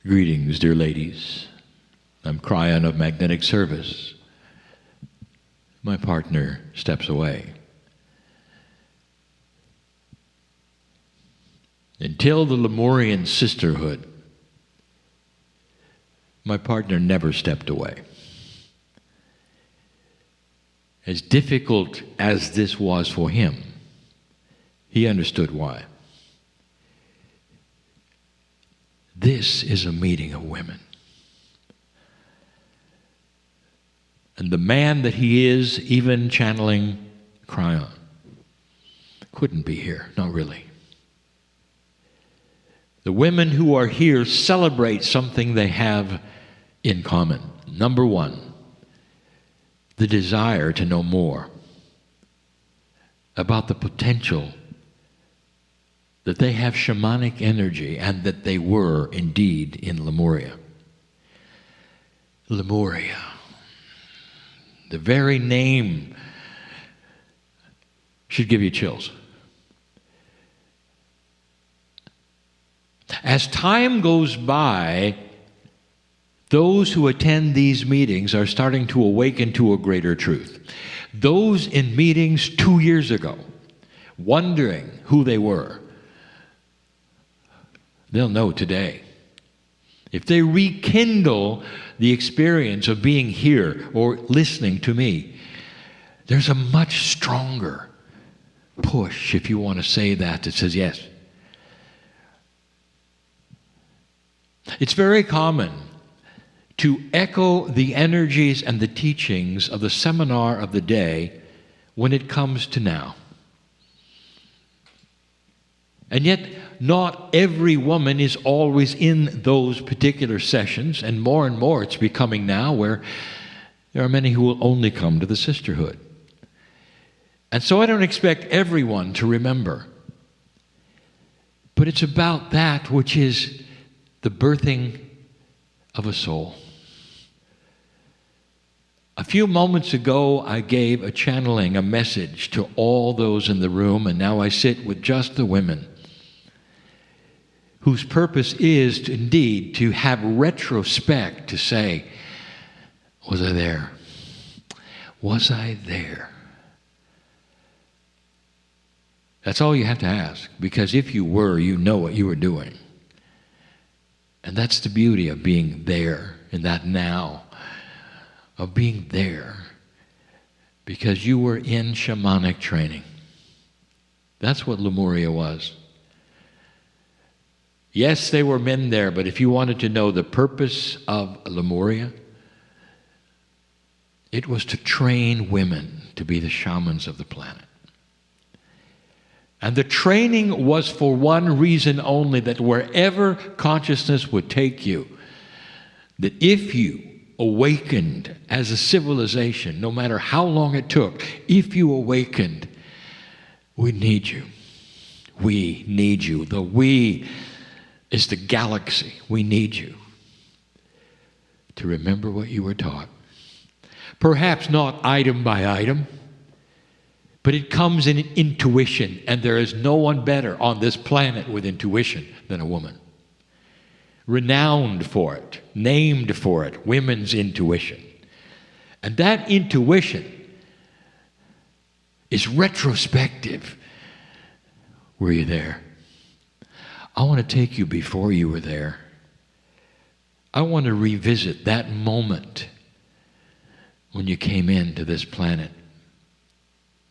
Greetings, dear ladies. I'm Kryon of Magnetic Service. My partner steps away. Until the Lemurian Sisterhood, my partner never stepped away. As difficult as this was for him, he understood why. This is a meeting of women. And the man that he is, even channeling Kryon, couldn't be here, not really. The women who are here celebrate something they have in common. Number one, the desire to know more about the potential that they have shamanic energy and that they were indeed in Lemuria. Lemuria. The very name should give you chills. As time goes by, those who attend these meetings are starting to awaken to a greater truth. Those in meetings 2 years ago, wondering who they were, they'll know today. If they rekindle the experience of being here or listening to me, there's a much stronger push, if you want to say that says yes. It's very common to echo the energies and the teachings of the seminar of the day when it comes to now. And yet, not every woman is always in those particular sessions, and more it's becoming now where there are many who will only come to the sisterhood. And so I don't expect everyone to remember. But it's about that which is the birthing of a soul. A few moments ago, I gave a channeling, a message to all those in the room, and now I sit with just the women, whose purpose is to, indeed to have retrospect, to say, was I there? Was I there? That's all you have to ask, because if you were, you know what you were doing. And that's the beauty of being there in that now, of being there, because you were in shamanic training. That's what Lemuria was. Yes, there were men there, but if you wanted to know the purpose of Lemuria, it was to train women to be the shamans of the planet. And the training was for one reason only, that wherever consciousness would take you, that if you awakened as a civilization, no matter how long it took, if you awakened, we need you. We need you. The we is the galaxy. We need you to remember what you were taught. Perhaps not item by item, but it comes in intuition, and there is no one better on this planet with intuition than a woman. Renowned for it, named for it, women's intuition. And that intuition is retrospective. Were you there? I want to take you before you were there. I want to revisit that moment when you came into this planet.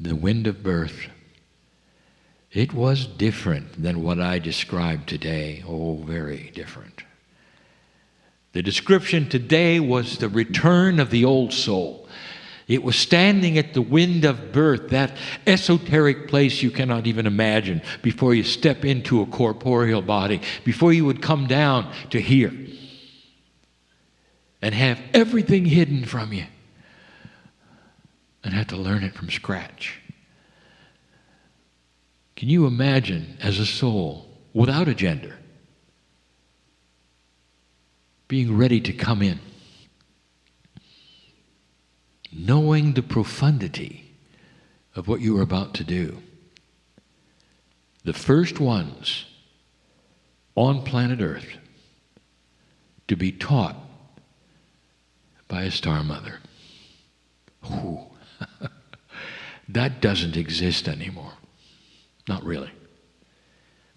The wind of birth. It was different than what I described today. Oh, very different. The description today was the return of the old soul. It was standing at the wind of birth, that esoteric place you cannot even imagine before you step into a corporeal body, before you would come down to here and have everything hidden from you and have to learn it from scratch. Can you imagine, as a soul, without a gender, being ready to come in knowing the profundity of what you were about to do. The first ones on planet Earth to be taught by a star mother. Ooh. That doesn't exist anymore. Not really.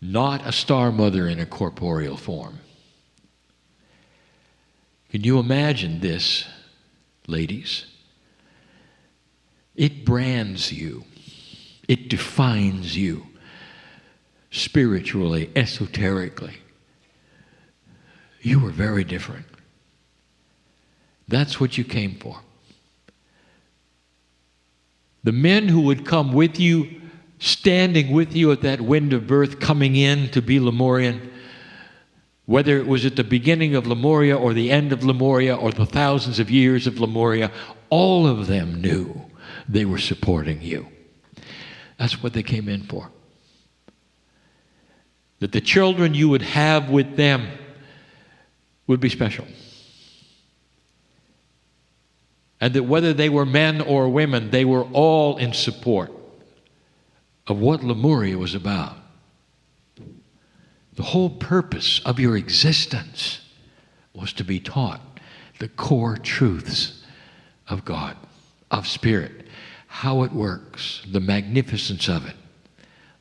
Not a star mother in a corporeal form. Can you imagine this, ladies? It brands you. It defines you spiritually, esoterically. You were very different. That's what you came for. The men who would come with you, standing with you at that wind of birth, coming in to be Lemurian, whether it was at the beginning of Lemuria or the end of Lemuria or the thousands of years of Lemuria, all of them knew they were supporting you. That's what they came in for. That the children you would have with them would be special. And that whether they were men or women, they were all in support of what Lemuria was about. The whole purpose of your existence was to be taught the core truths of God, of Spirit, how it works, the magnificence of it.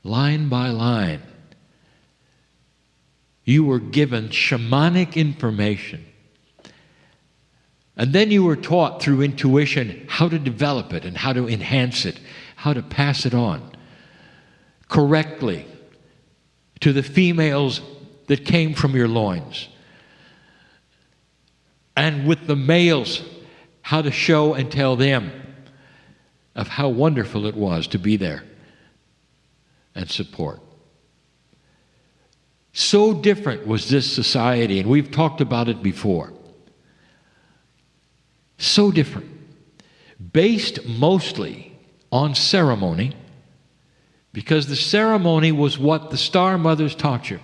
Line by line, you were given shamanic information. And then you were taught through intuition how to develop it and how to enhance it, how to pass it on correctly to the females that came from your loins. And with the males, how to show and tell them of how wonderful it was to be there and support. So different was this society, and we've talked about it before. So different. Based mostly on ceremony, because the ceremony was what the star mothers taught you.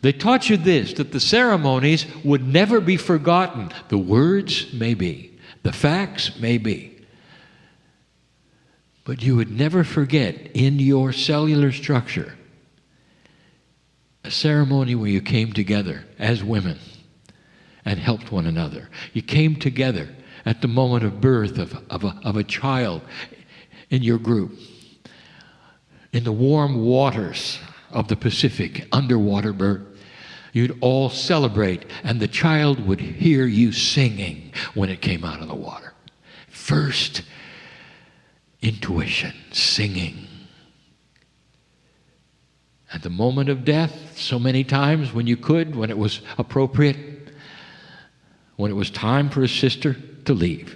They taught you this, that the ceremonies would never be forgotten. The words may be, the facts may be, but you would never forget in your cellular structure a ceremony where you came together as women and helped one another. You came together at the moment of birth of a child in your group, in the warm waters of the Pacific, underwater birth. You'd all celebrate, and the child would hear you singing when it came out of the water. First, intuition, singing. At the moment of death, so many times when you could, when it was appropriate, when it was time for a sister to leave,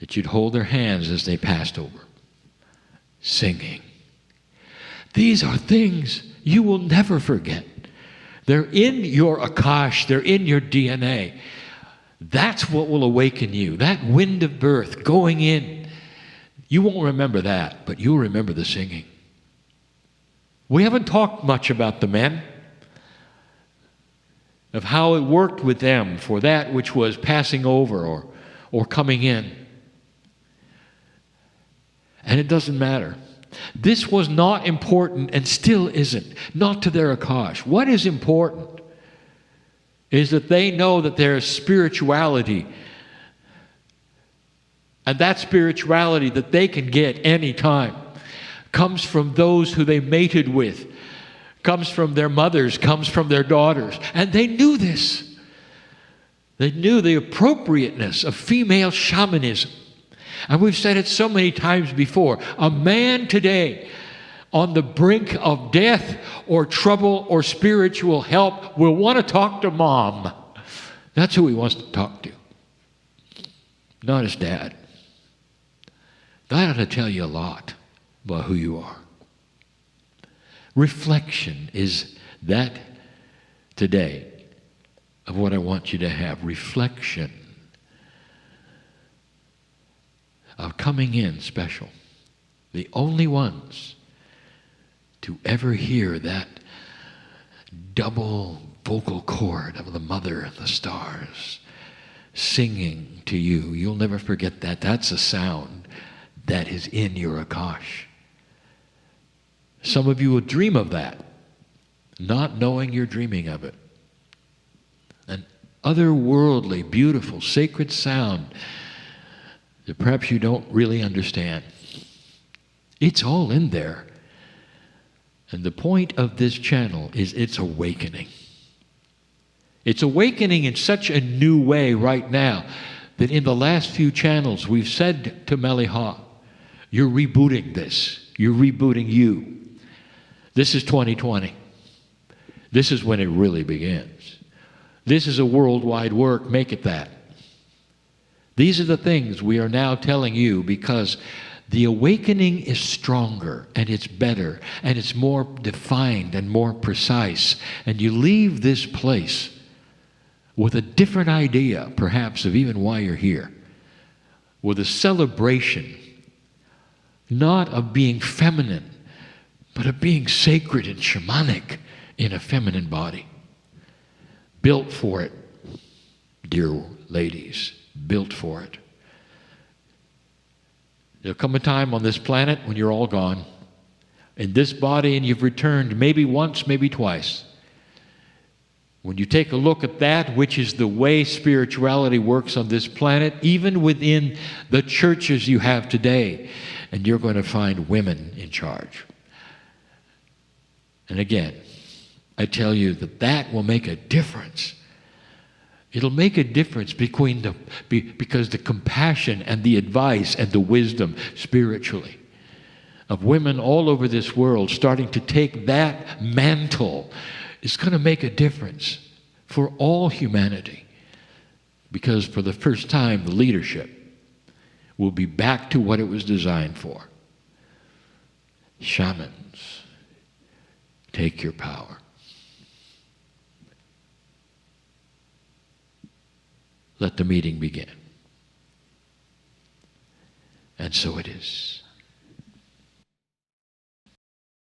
that you'd hold their hands as they passed over, singing. These are things you will never forget. They're in your Akash, they're in your DNA. That's what will awaken you, that wind of birth going in. You won't remember that, but you'll remember the singing. We haven't talked much about the men, of how it worked with them for that which was passing over or coming in. And it doesn't matter. This was not important and still isn't, not to their Akash. What is important is that they know that there is spirituality, and that spirituality that they can get any time comes from those who they mated with, comes from their mothers, comes from their daughters. And they knew this. They knew the appropriateness of female shamanism. And we've said it so many times before. A man today on the brink of death or trouble or spiritual help will want to talk to mom. That's who he wants to talk to, not his dad. That ought to tell you a lot about who you are. Reflection is that today of what I want you to have. Reflection of coming in special. The only ones to ever hear that double vocal cord of the mother and the stars singing to you. You'll never forget that. That's a sound that is in your Akash. Some of you will dream of that, not knowing you're dreaming of it. An otherworldly, beautiful, sacred sound that perhaps you don't really understand. It's all in there. And the point of this channel is it's awakening. It's awakening in such a new way right now that in the last few channels we've said to Meliha, you're rebooting this. You're rebooting you. This is 2020. This is when it really begins. This is a worldwide work. Make it that. These are the things we are now telling you because the awakening is stronger and it's better and it's more defined and more precise. And you leave this place with a different idea, perhaps, of even why you're here. With a celebration, not of being feminine, but of being sacred and shamanic in a feminine body. Built for it, dear ladies, built for it. There'll come a time on this planet when you're all gone, in this body, and you've returned maybe once, maybe twice. When you take a look at that, which is the way spirituality works on this planet, even within the churches you have today, and you're going to find women in charge. And again, I tell you that that will make a difference. It'll make a difference because the compassion and the advice and the wisdom spiritually of women all over this world starting to take that mantle is going to make a difference for all humanity. Because for the first time, the leadership will be back to what it was designed for. Shamans, take your power. Let the meeting begin. And so it is.